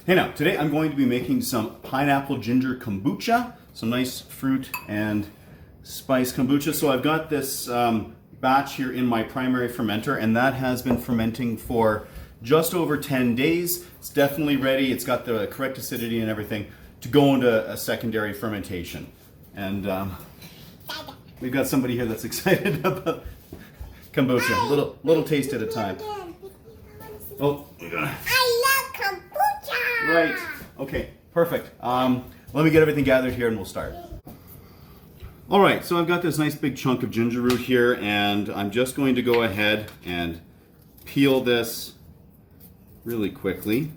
Hey now, today I'm going to be making some pineapple ginger kombucha, some nice fruit and spice kombucha. So I've got this batch here in my primary fermenter, and that has been fermenting for just over 10 days. It's definitely ready. It's got the correct acidity and everything to go into a secondary fermentation. And we've got somebody here that's excited about kombucha. Little taste at a time. Oh, I love kombucha! right. Okay, perfect. Let me get everything gathered here and we'll start. All right, so I've got this nice big chunk of ginger root here, and I'm just going to go ahead and peel this really quickly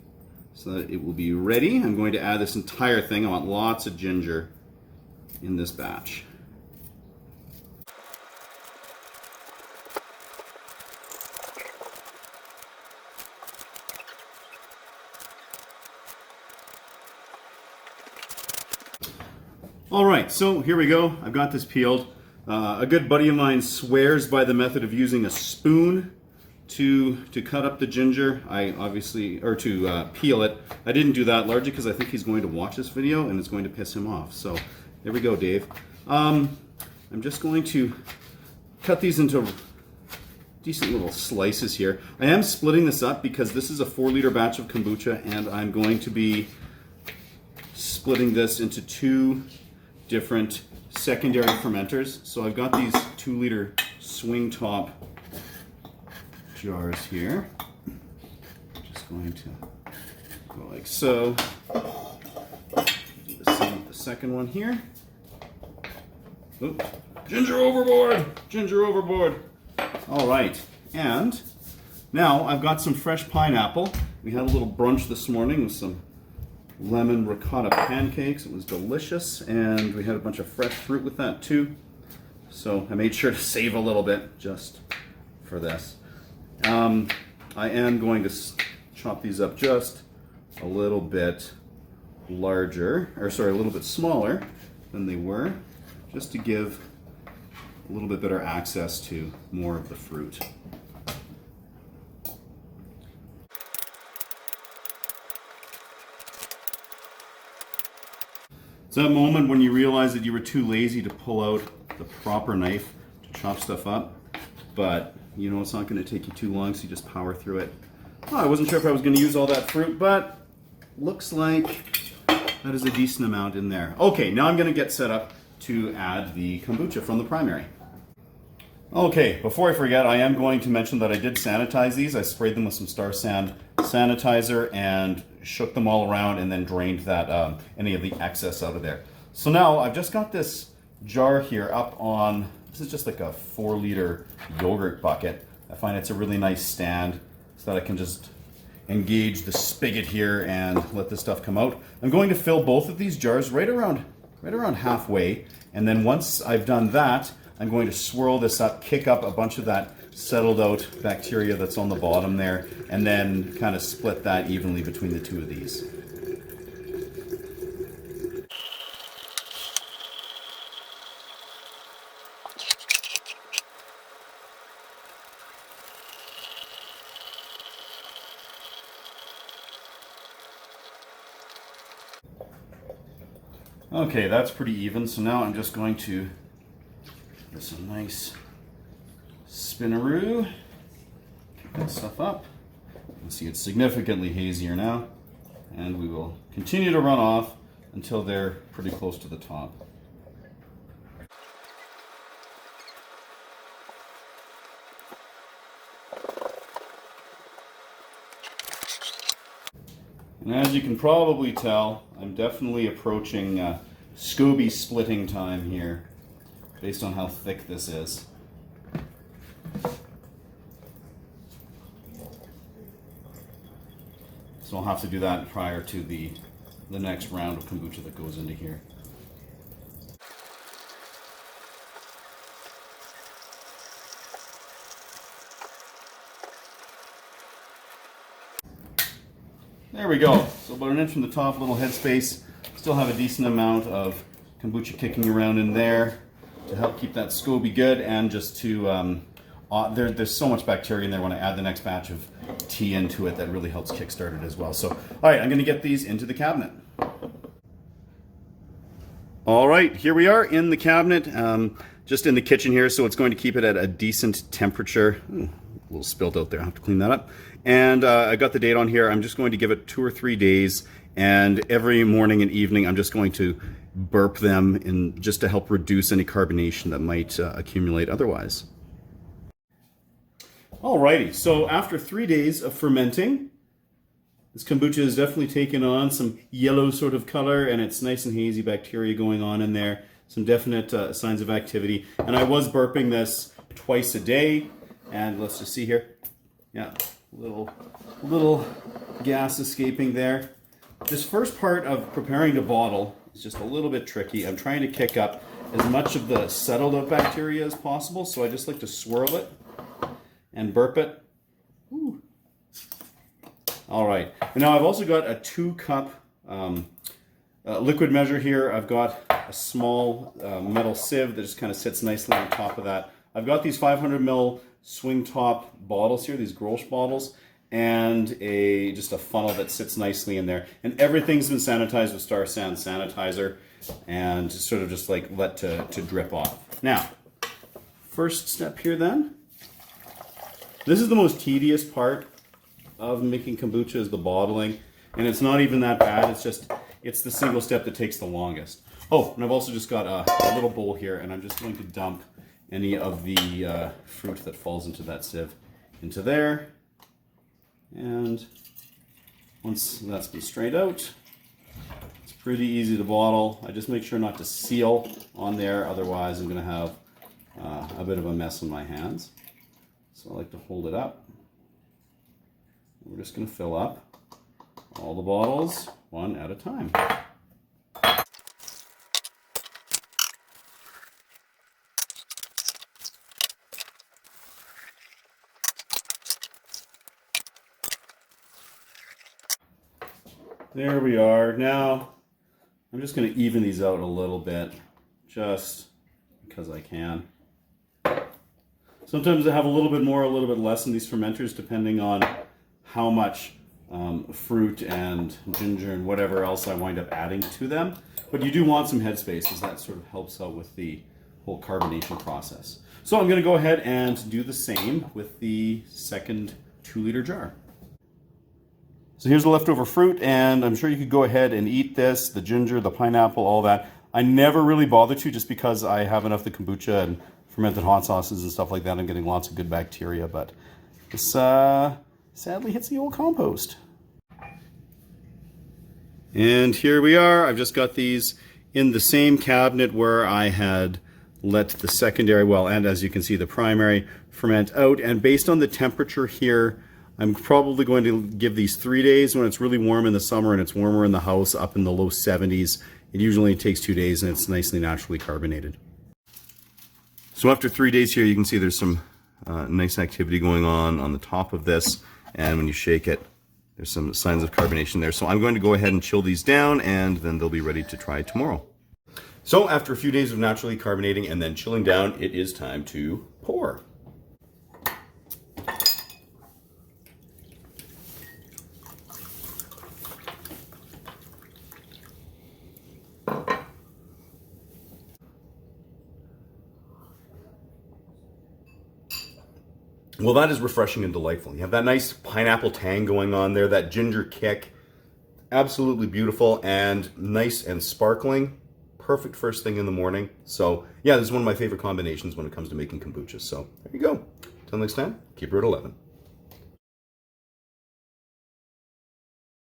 so that it will be ready. I'm going to add this entire thing. I want lots of ginger in this batch. All right, so here we go. I've got this peeled. A good buddy of mine swears by the method of using a spoon to cut up the ginger. To peel it. I didn't do that largely because I think he's going to watch this video and it's going to piss him off. So there we go, Dave. I'm just going to cut these into decent little slices here. I am splitting this up because this is a 4-liter batch of kombucha, and I'm going to be splitting this into 2 different secondary fermenters. So I've got these 2-liter swing top jars here. Just going to go like so. Do the same with the second one here. Oops. Ginger overboard! Ginger overboard! All right, and now I've got some fresh pineapple. We had a little brunch this morning with some lemon ricotta pancakes. It was delicious, and we had a bunch of fresh fruit with that too. So I made sure to save a little bit just for this. I am going to chop these up just a little bit larger, or sorry, a little bit smaller than they were, just to give a little bit better access to more of the fruit. It's that moment when you realize that you were too lazy to pull out the proper knife to chop stuff up, but you know it's not going to take you too long, so you just power through it. Well, I wasn't sure if I was going to use all that fruit, but looks like that is a decent amount in there. Okay, now I'm going to get set up to add the kombucha from the primary. Okay, before I forget, I am going to mention that I did sanitize these. I sprayed them with some Star San sanitizer and shook them all around and then drained that any of the excess out of there. So now I've just got this jar here up on, this is just like a 4-liter yogurt bucket. I find it's a really nice stand so that I can just engage the spigot here and let this stuff come out. I'm going to fill both of these jars right around halfway, and then once I've done that, I'm going to swirl this up, kick up a bunch of that settled out bacteria that's on the bottom there, and then kind of split that evenly between the 2 of these. Okay, that's pretty even, so now I'm just going to get some nice spinaroo, kick that stuff up. You can see it's significantly hazier now, and we will continue to run off until they're pretty close to the top. And as you can probably tell, I'm definitely approaching SCOBY splitting time here, based on how thick this is. So I'll have to do that prior to the next round of kombucha that goes into here. There we go. So about an inch from the top, little headspace. Still have a decent amount of kombucha kicking around in there to help keep that SCOBY good and just to there's so much bacteria in there when I add the next batch of tea into it that really helps kickstart it as well. So, all right, I'm going to get these into the cabinet. All right, here we are in the cabinet, just in the kitchen here, so it's going to keep it at a decent temperature. A little spilled out there, I'll have to clean that up. And I got the date on here. I'm just going to give it 2 or 3 days, and every morning and evening I'm just going to burp them just to help reduce any carbonation that might accumulate otherwise. Alrighty, so after 3 days of fermenting, this kombucha has definitely taken on some yellow sort of color, and it's nice and hazy bacteria going on in there. Some definite signs of activity. And I was burping this twice a day, and let's just see here. Yeah, little gas escaping there. This first part of preparing to bottle is just a little bit tricky. I'm trying to kick up as much of the settled out bacteria as possible, so I just like to swirl it and burp it. Ooh. All right, and now I've also got a 2-cup liquid measure here. I've got a small metal sieve that just kind of sits nicely on top of that. I've got these 500 ml swing top bottles here, these Grolsch bottles, and just a funnel that sits nicely in there. And everything's been sanitized with Star San sanitizer, and sort of just like let to drip off. Now, first step here then. This is the most tedious part of making kombucha, is the bottling, and it's not even that bad. It's the single step that takes the longest. Oh, and I've also just got a little bowl here, and I'm just going to dump any of the fruit that falls into that sieve into there. And once that's been strained out, it's pretty easy to bottle. I just make sure not to seal on there, otherwise I'm going to have a bit of a mess on my hands. So I like to hold it up. We're just going to fill up all the bottles one at a time. There we are. Now I'm just going to even these out a little bit, just because I can. Sometimes I have a little bit more, a little bit less in these fermenters, depending on how much fruit and ginger and whatever else I wind up adding to them. But you do want some headspace, as that sort of helps out with the whole carbonation process. So I'm going to go ahead and do the same with the second 2-liter jar. So here's the leftover fruit, and I'm sure you could go ahead and eat this, the ginger, the pineapple, all that. I never really bother to, just because I have enough of the kombucha and fermented hot sauces and stuff like that. I'm getting lots of good bacteria, but this sadly hits the old compost. And here we are. I've just got these in the same cabinet where I had let the secondary, well, and as you can see, the primary ferment out. And based on the temperature here, I'm probably going to give these 3 days. When it's really warm in the summer and it's warmer in the house, up in the low 70s, it usually takes 2 days, and it's nicely naturally carbonated. So after 3 days here, you can see there's some nice activity going on the top of this, and when you shake it, there's some signs of carbonation there. So I'm going to go ahead and chill these down, and then they'll be ready to try tomorrow. So after a few days of naturally carbonating and then chilling down, it is time to pour. Well, that is refreshing and delightful. You have that nice pineapple tang going on there, that ginger kick. Absolutely beautiful and nice and sparkling. Perfect first thing in the morning. So yeah, this is one of my favorite combinations when it comes to making kombucha. So there you go. Till next time, keep her at 11.